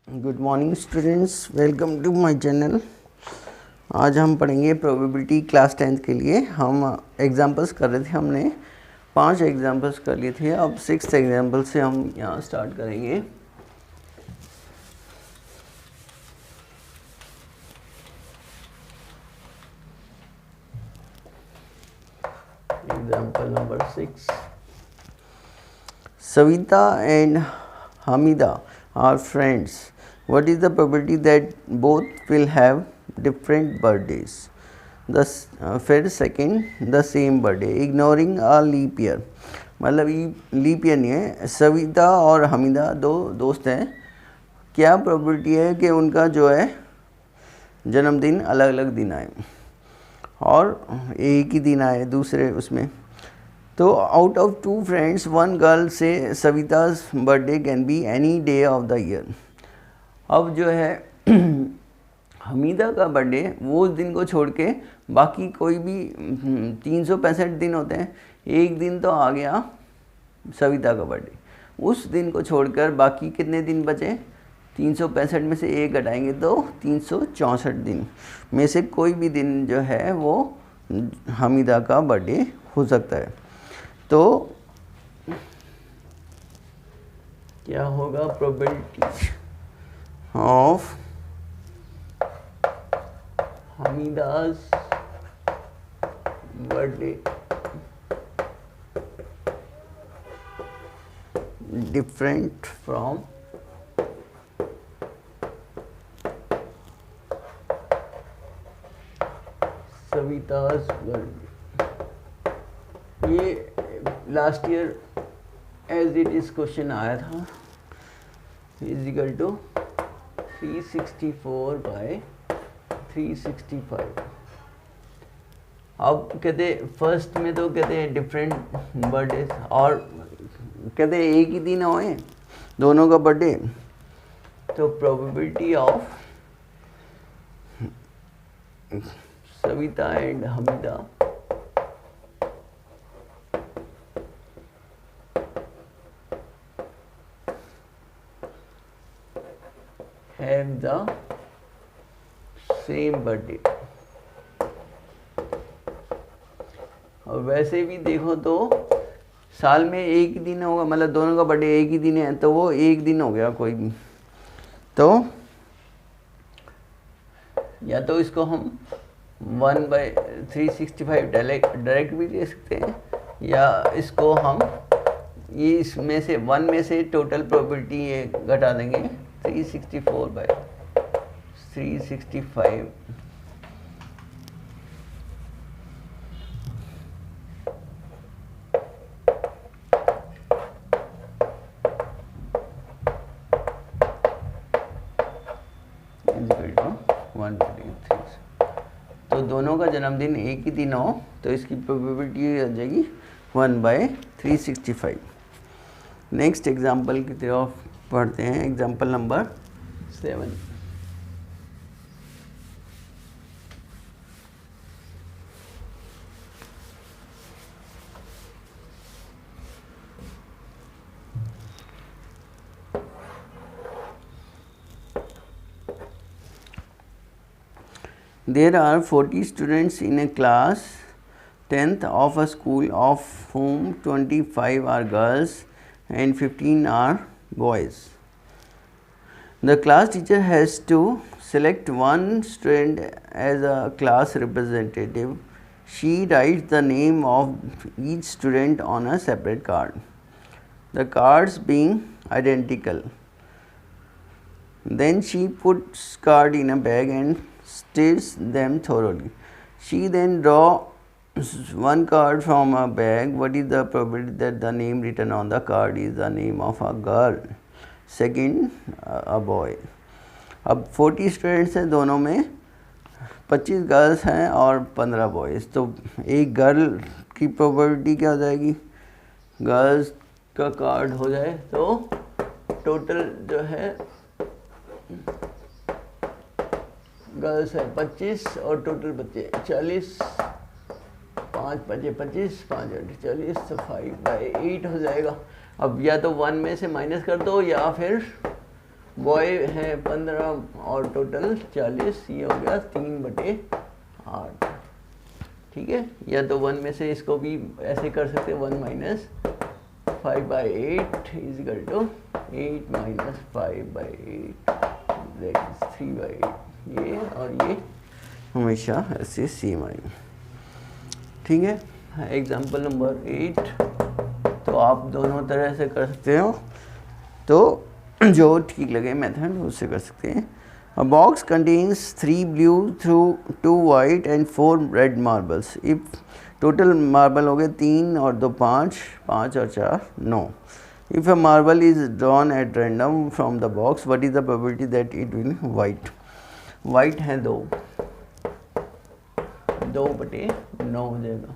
Good morning students, welcome to my channel. आज हम पढ़ेंगे प्रोबेबिलिटी क्लास 10th के लिए। हम एग्जांपल्स कर रहे थे, हमने 5 एग्जांपल्स कर लिए थे। अब 6th एग्जांपल से हम यहाँ स्टार्ट करेंगे। Example number 6। Savita and Hamida are friends. What is the probability that both will have different birthdays? फिर second the same birthday ignoring a leap year. मतलब लीप ईयर नहीं है। सविता और हमीदा दो दोस्त हैं। क्या प्रोबेबिलिटी है कि उनका जो है जन्मदिन अलग अलग दिन आए और एक ही दिन आए दूसरे उसमें। तो आउट ऑफ 2 फ्रेंड्स 1 गर्ल से Savita's birthday can be any day of the year. अब जो है हमीदा का बर्थडे वो उस दिन को छोड़ के बाकी कोई भी 365 दिन होते हैं, एक दिन तो आ गया सविता का बर्थडे, उस दिन को छोड़कर बाकी कितने दिन बचे? 365 में से एक घटाएंगे तो 364 दिन में से कोई भी दिन जो है वो हमीदा का बर्थडे हो सकता है। तो क्या होगा? Probability of Hamida's birthday different from Savita's birthday. ये last year as it is question आया था, इज इक्वल टू 364 बाय 365। अब कहते फर्स्ट में तो कहते डिफरेंट बर्थडे और कहते एक ही दिन होए दोनों का बर्थडे। तो probability of Savita and Hamida have the same birthday। और वैसे भी देखो तो साल में एक ही दिन होगा, मतलब दोनों का बर्थडे एक ही दिन है तो वो एक दिन हो गया कोई भी। तो या तो इसको हम 1/365 डायरेक्ट भी ले सकते हैं, या इसको हम ये इसमें से 1 में से टोटल प्रोबेबिलिटी ये घटा देंगे 364 बाय 365। तो दोनों का जन्मदिन एक ही दिन हो तो इसकी प्रोबेबिलिटी आ जाएगी 1/365। नेक्स्ट एग्जाम्पल की तरफ पढ़ते हैं। Example number 7। There are 40 students in a class 10th of a school, of whom 25 are girls and 15 are boys. The class teacher has to select one student as a class representative. She writes the name of each student on a separate card, the cards being identical. Then she puts card in a bag and stirs them thoroughly. She then draws one card from a bag. What is the probability that the name written on the card is the name of a girl, second a boy? अब 40 students हैं, दोनों में 25 girls हैं और 15 boys. तो एक girl की probability क्या हो जाएगी? गर्ल्स का कार्ड हो जाए तो टोटल जो है गर्ल्स है 25 और टोटल बच्चे 40। 5 बचे 25, 5 8 40, तो 5/8 हो जाएगा। अब या तो 1 में से माइनस कर दो या फिर बॉय है 15 और टोटल 40, ये हो गया 3/8। ठीक है, या तो 1 में से इसको भी ऐसे कर सकते हैं, 1 minus 5/8 is equal to 8 minus 5/8 that is 3/8। ये और ये हमेशा ऐसे सेम आएंगे। ठीक है, एग्जाम्पल नंबर 8। तो आप दोनों तरह से कर सकते हो, तो जो ठीक लगे मेथड उससे कर सकते हैं। A box contains 3 blue through 2 white and 4 red marbles. If total marble हो गए 3 और 2 5, 5 और 4 9. If a marble is drawn at random from the box, what is the probability that it will be white? White है 2, 2/9 हो जाएगा।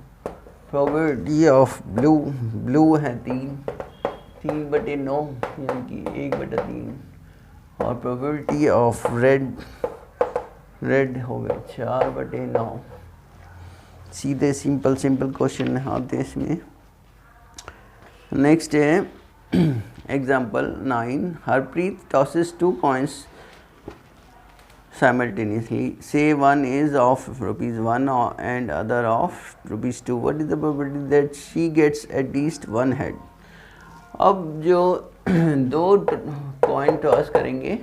Probability of blue है 3, 3/9 यानी कि 1/3। और प्रोबेबिलिटी ऑफ रेड हो गए 4/9। सीधे सिंपल क्वेश्चन आते हैं इसमें। नेक्स्ट है example 9। Harpreet tosses 2 coins simultaneously. Say one is of ₹1 and other of ₹2. What is the probability that she gets at least one head? अब जो 2 कॉइन टॉस करेंगे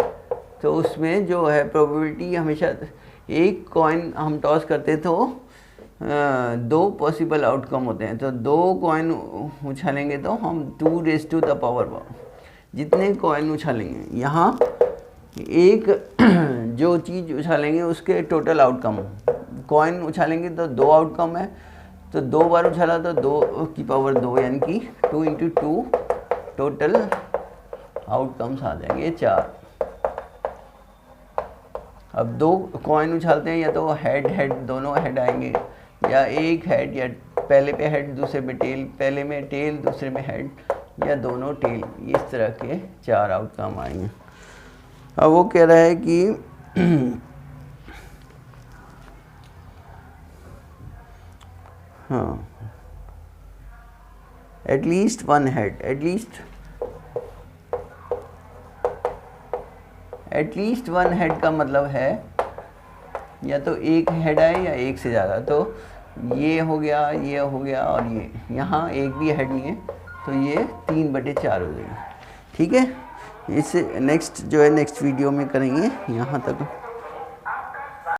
तो उसमें जो है प्रोबेबिलिटी हमेशा, एक कॉइन हम टॉस करते तो 2 पॉसिबल आउटकम होते हैं। तो 2 कॉइन उछालेंगे तो हम 2⁻⁴ जितने कॉइन उछालेंगे, यहाँ एक जो चीज़ उछालेंगे उसके टोटल आउटकम, कॉइन उछालेंगे तो 2 आउटकम है, तो 2 बार उछाला तो 2⁻², यानी कि 2 × 2 टोटल आउटकम्स आ जाएंगे 4। अब 2 कॉइन उछालते हैं, या तो हेड दोनों हेड आएंगे, या एक हेड, या पहले पे हेड दूसरे पे टेल, पहले में टेल दूसरे में हेड, या दोनों टेल। इस तरह के 4 आउटकम आएंगे। अब वो कह रहा है कि हाँ, at least one head, at least one head का मतलब है या तो एक हेड आए या एक से ज़्यादा। तो ये हो गया और ये यहाँ एक भी हेड नहीं है, तो ये 3/4 हो जाएगा। ठीक है, इसे नेक्स्ट वीडियो में करेंगे। यहाँ तक